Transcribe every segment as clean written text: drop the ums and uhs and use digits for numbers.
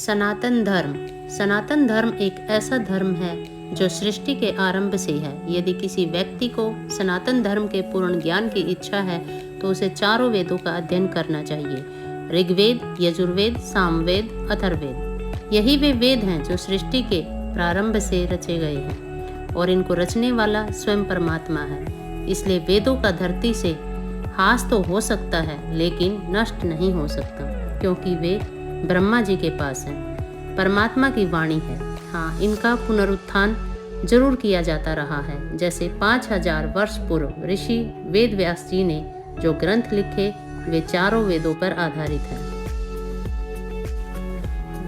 सनातन धर्म। सनातन धर्म एक ऐसा धर्म है जो सृष्टि के आरंभ से है। यदि किसी व्यक्ति को सनातन धर्म के पूर्ण ज्ञान की इच्छा है तो उसे चारों वेदों का अध्ययन करना चाहिए। ऋग्वेद, यजुर्वेद, सामवेद, अथर्ववेद। यही वे वेद हैं जो सृष्टि के प्रारंभ से रचे गए हैं और इनको रचने वाला स्वयं परमात्मा है। इसलिए वेदों का धरती से हास तो हो सकता है लेकिन नष्ट नहीं हो सकता, क्योंकि वे ब्रह्मा जी के पास हैं, परमात्मा की वाणी है। हाँ, इनका पुनरुत्थान जरूर किया जाता रहा है। जैसे 5000 वर्ष पूर्व ऋषि वेद व्यास जी ने जो ग्रंथ लिखे वे चारों वेदों पर आधारित हैं।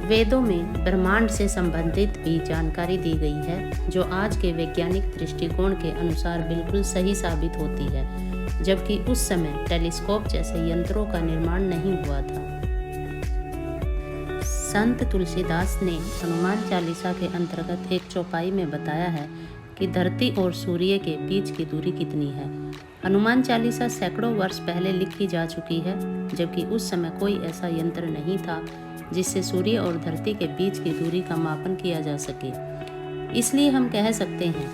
वेदों में ब्रह्मांड से संबंधित भी जानकारी दी गई है जो आज के वैज्ञानिक दृष्टिकोण के अनुसार बिल्कुल सही साबित होती है, जबकि उस समय टेलीस्कोप जैसे यंत्रों का निर्माण नहीं हुआ था। संत तुलसीदास ने हनुमान चालीसा के अंतर्गत एक चौपाई में बताया है कि धरती और सूर्य के बीच की दूरी कितनी है। हनुमान चालीसा सैकड़ों वर्ष पहले लिखी जा चुकी है, जबकि उस समय कोई ऐसा यंत्र नहीं था जिससे सूर्य और धरती के बीच की दूरी का मापन किया जा सके। इसलिए हम कह सकते हैं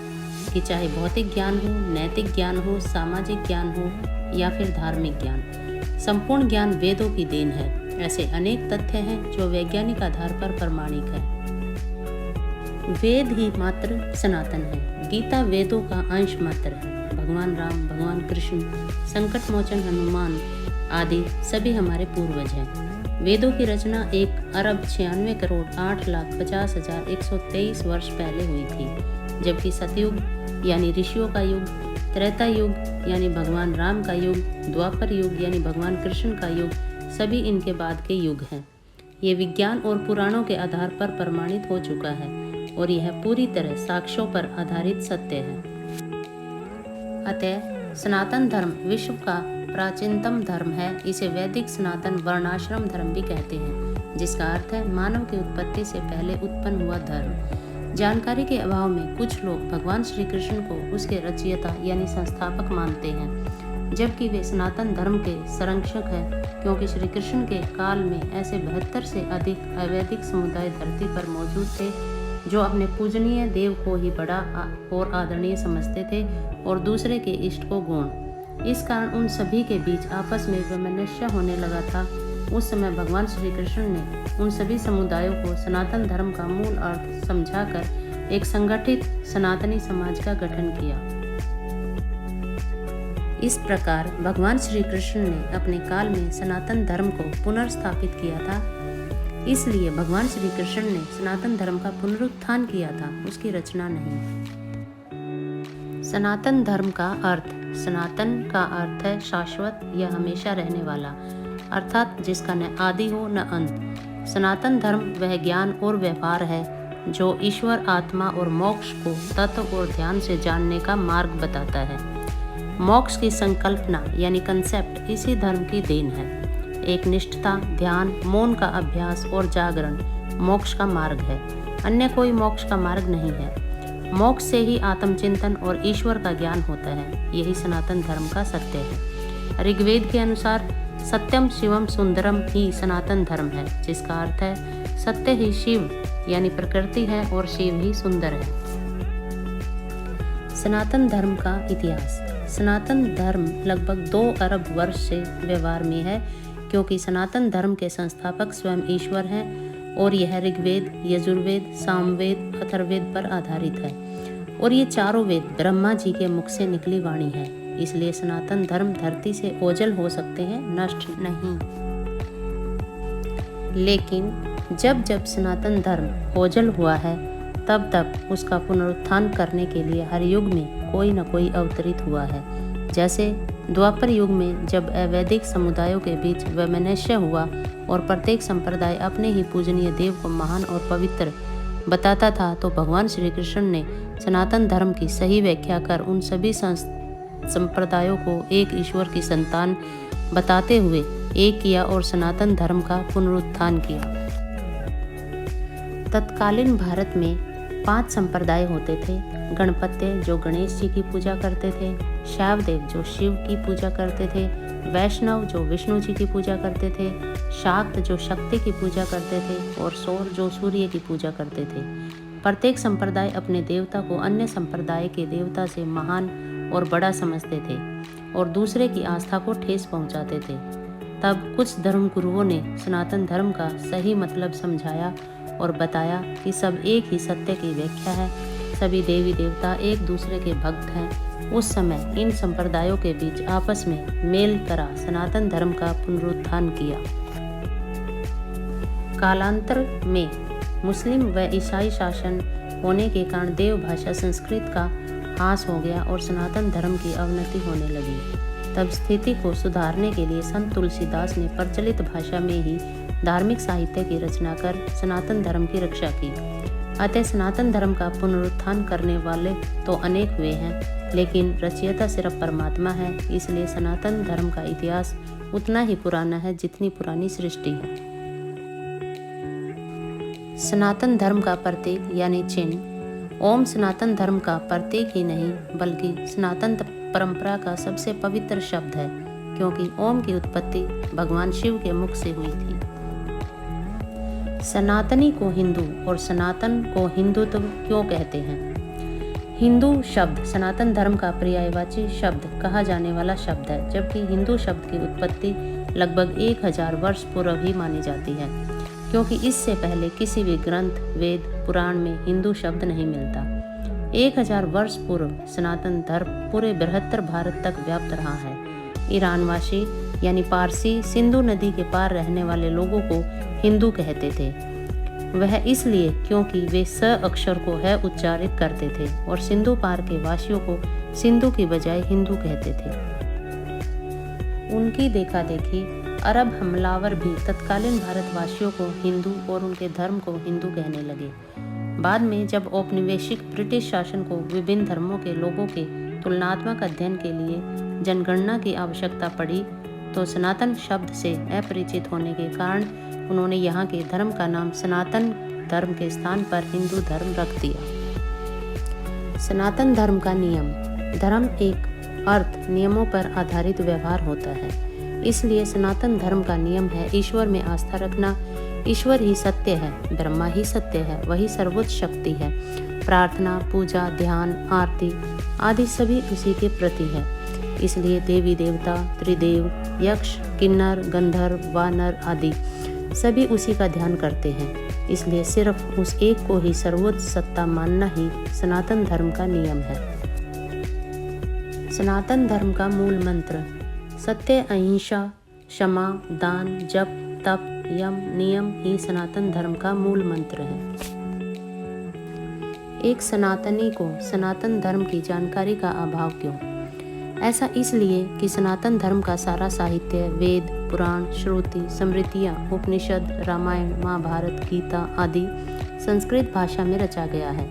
कि चाहे भौतिक ज्ञान हो, नैतिक ज्ञान हो, सामाजिक ज्ञान हो या फिर धार्मिक ज्ञान, संपूर्ण ज्ञान वेदों की देन है। ऐसे अनेक तथ्य हैं जो वैज्ञानिक आधार पर प्रमाणिक हैं। वेद ही मात्र सनातन है। गीता वेदों का अंश मात्र है। भगवान राम, भगवान कृष्ण, संकट मोचन हनुमान आदि सभी हमारे पूर्वज हैं। वेदों की रचना 1,96,08,50,123 वर्ष पहले हुई थी, जबकि सतयुग यानी ऋषियों का युग, त्रेता युग यानी भगवान राम का युग, द्वापर युग यानी भगवान कृष्ण का युग सभी इनके बाद के युग हैं। ये विज्ञान और पुराणों के आधार पर प्रमाणित हो चुका है और यह पूरी तरह साक्ष्यों पर आधारित सत्य है। अतः सनातन धर्म विश्व का प्राचीनतम धर्म है। इसे वैदिक सनातन वर्णाश्रम धर्म भी कहते हैं, जिसका अर्थ है मानव की उत्पत्ति से पहले उत्पन्न हुआ धर्म। जानकारी के अभाव में कुछ लोग भगवान श्री कृष्ण को उसके रचयिता यानी संस्थापक मानते हैं, जबकि वे सनातन धर्म के संरक्षक हैं, क्योंकि श्री कृष्ण के काल में ऐसे 72 से अधिक अवैदिक समुदाय धरती पर मौजूद थे जो अपने पूजनीय देव को ही बड़ा और आदरणीय समझते थे और दूसरे के इष्ट को गौण। इस कारण उन सभी के बीच आपस में वैमनस्य होने लगा था। उस समय भगवान श्री कृष्ण ने उन सभी समुदायों को सनातन धर्म का मूल अर्थ समझाकर एक संगठित सनातनी समाज का गठन किया। इस प्रकार भगवान श्री कृष्ण ने अपने काल में सनातन धर्म को पुनर्स्थापित किया था। इसलिए भगवान श्री कृष्ण ने सनातन धर्म का पुनरुत्थान किया था, उसकी रचना नहीं। सनातन धर्म का अर्थ, सनातन का अर्थ है शाश्वत या हमेशा रहने वाला, अर्थात जिसका न आदि हो न अंत। सनातन धर्म वह ज्ञान और व्यवहार है जो ईश्वर, आत्मा और मोक्ष को तत्व और ध्यान से जानने का मार्ग बताता है। मोक्ष की संकल्पना यानी कंसेप्ट इसी धर्म की देन है। एक निष्ठता, ध्यान, मौन का अभ्यास और जागरण मोक्ष का मार्ग है। अन्य कोई मोक्ष का मार्ग नहीं है। मोक्ष से ही आत्मचिंतन और ईश्वर का ज्ञान होता है। यही सनातन धर्म का सत्य है। ऋग्वेद के अनुसार सत्यम शिवम सुंदरम ही सनातन धर्म है, जिसका अर्थ है सत्य ही शिव यानी प्रकृति है और शिव ही सुंदर है। सनातन धर्म का इतिहास। सनातन धर्म लगभग 2 अरब वर्ष से व्यवहार में है, क्योंकि सनातन धर्म के संस्थापक स्वयं ईश्वर हैं और यह ऋग्वेद, यजुर्वेद, सामवेद, अथर्ववेद पर आधारित है और ये चारों वेद ब्रह्मा जी के मुख से निकली वाणी है। इसलिए सनातन धर्म धरती से ओझल हो सकते हैं, नष्ट नहीं। लेकिन जब जब सनातन धर्म ओझल हुआ है तब तब उसका पुनरुत्थान करने के लिए हर युग में कोई न कोई अवतरित हुआ है। जैसे द्वापर युग में जब अवैदिक समुदायों के बीच वैमनस्य हुआ और प्रत्येक संप्रदाय अपने ही पूजनीय देव को महान और पवित्र बताता था, तो भगवान श्री कृष्ण ने सनातन धर्म की सही व्याख्या कर उन सभी संप्रदायों को एक ईश्वर की संतान बताते हुए एक किया और सनातन धर्म का पुनरुत्थान किया। तत्कालीन भारत में 5 संप्रदाय होते थे। गणपत्य जो गणेश जी की पूजा करते थे, शैवदेव जो शिव की पूजा करते थे, वैष्णव जो विष्णु जी की पूजा करते थे, शाक्त जो शक्ति की पूजा करते थे और सौर जो सूर्य की पूजा करते थे। प्रत्येक संप्रदाय अपने देवता को अन्य संप्रदाय के देवता से महान और बड़ा समझते थे और दूसरे की आस्था को ठेस पहुंचाते थे। तब कुछ धर्म गुरुओं ने सनातन धर्म का सही मतलब समझाया और बताया कि सब एक ही सत्य की व्याख्या है, सभी देवी देवता एक दूसरे के भक्त हैं। उस समय इन संप्रदायों के बीच आपस में मेल करा सनातन धर्म का पुनरुत्थान किया। कालांतर में मुस्लिम व ईसाई शासन होने के कारण देव भाषा संस्कृत का ह्रास हो गया और सनातन धर्म की अवनति होने लगी। तब स्थिति को सुधारने के लिए संत तुलसीदास ने प्रचलित भाषा में ही धार्मिक साहित्य की रचना कर सनातन धर्म की रक्षा की। अतः सनातन धर्म का पुनरुत्थान करने वाले तो अनेक हुए हैं, लेकिन रचयिता सिर्फ परमात्मा है। इसलिए सनातन धर्म का इतिहास उतना ही पुराना है जितनी पुरानी सृष्टि है। सनातन धर्म का प्रतीक यानी चिन्ह ओम सनातन धर्म का प्रतीक ही नहीं बल्कि सनातन परंपरा का सबसे पवित्र शब्द है, क्योंकि ओम की उत्पत्ति भगवान शिव के मुख से हुई थी। सनातनी को हिंदू और सनातन को हिंदुत्व क्यों कहते हैं? हिंदू शब्द सनातन धर्म का पर्यायवाची शब्द कहा जाने वाला शब्द है, जबकि हिंदू शब्द की उत्पत्ति लगभग 1000 वर्ष पूर्व ही मानी जाती है, क्योंकि इससे पहले किसी भी ग्रंथ, वेद, पुराण में हिंदू शब्द नहीं मिलता। 1000 वर्ष पूर्व सनातन धर्म पूरे बृहत्तर भारत तक व्याप्त रहा है। ईरानवासी यानी पारसी सिंधु नदी के पार रहने वाले लोगों को हिंदू कहते थे। वह इसलिए क्योंकि वे स अक्षर को है उच्चारित करते थे और सिंधु पार के वासियों को सिंधु की बजाय हिंदू कहते थे। उनकी देखा देखी अरब हमलावर भी तत्कालीन भारतवासियों को हिंदू और उनके धर्म को हिंदू कहने लगे। बाद में जब औपनिवेशिक ब्रिटिश शासन को विभिन्न धर्मों के लोगों के तुलनात्मक अध्ययन के लिए जनगणना की आवश्यकता पड़ी, तो सनातन शब्द से अपरिचित होने के कारण उन्होंने यहाँ के धर्म का नाम सनातन धर्म के स्थान पर हिंदू धर्म रख दिया। सनातन धर्म का नियम। धर्म एक अर्थ नियमों पर आधारित व्यवहार होता है, इसलिए सनातन धर्म का नियम है ईश्वर में आस्था रखना। ईश्वर ही सत्य है, ब्रह्मा ही सत्य है, वही सर्वोच्च शक्ति है। प्रार्थना, पूजा, ध्यान, आरती आदि सभी उसी के प्रति है। इसलिए देवी देवता, त्रिदेव, यक्ष, किन्नर, गंधर्व, वानर आदि सभी उसी का ध्यान करते हैं। इसलिए सिर्फ उस एक को ही सर्वोच्च सत्ता मानना ही सनातन धर्म का नियम है। सनातन धर्म का मूल मंत्र सत्य, अहिंसा, क्षमा, दान, जप, तप, यम, नियम ही सनातन धर्म का मूल मंत्र है। एक सनातनी को सनातन धर्म की जानकारी का अभाव क्यों? ऐसा इसलिए कि सनातन धर्म का सारा साहित्य, वेद, पुराण, श्रुति, स्मृतियाँ, उपनिषद, रामायण, महाभारत, गीता आदि संस्कृत भाषा में रचा गया है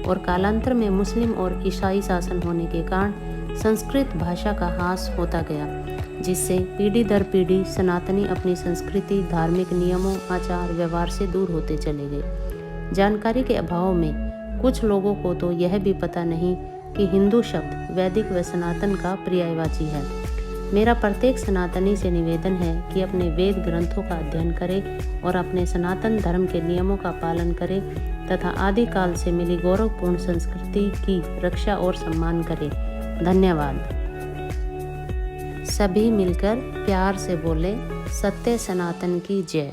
और कालांतर में मुस्लिम और ईसाई शासन होने के कारण संस्कृत भाषा का ह्रास होता गया, जिससे पीढ़ी दर पीढ़ी सनातनी अपनी संस्कृति, धार्मिक नियमों, आचार, व्यवहार से दूर होते चले गए। जानकारी के अभाव में कुछ लोगों को तो यह भी पता नहीं कि हिंदू शब्द वैदिक व सनातन का पर्यायवाची है। मेरा प्रत्येक सनातनी से निवेदन है कि अपने वेद ग्रंथों का अध्ययन करे और अपने सनातन धर्म के नियमों का पालन करे तथा आदिकाल से मिली गौरवपूर्ण संस्कृति की रक्षा और सम्मान करे। धन्यवाद। सभी मिलकर प्यार से बोले, सत्य सनातन की जय।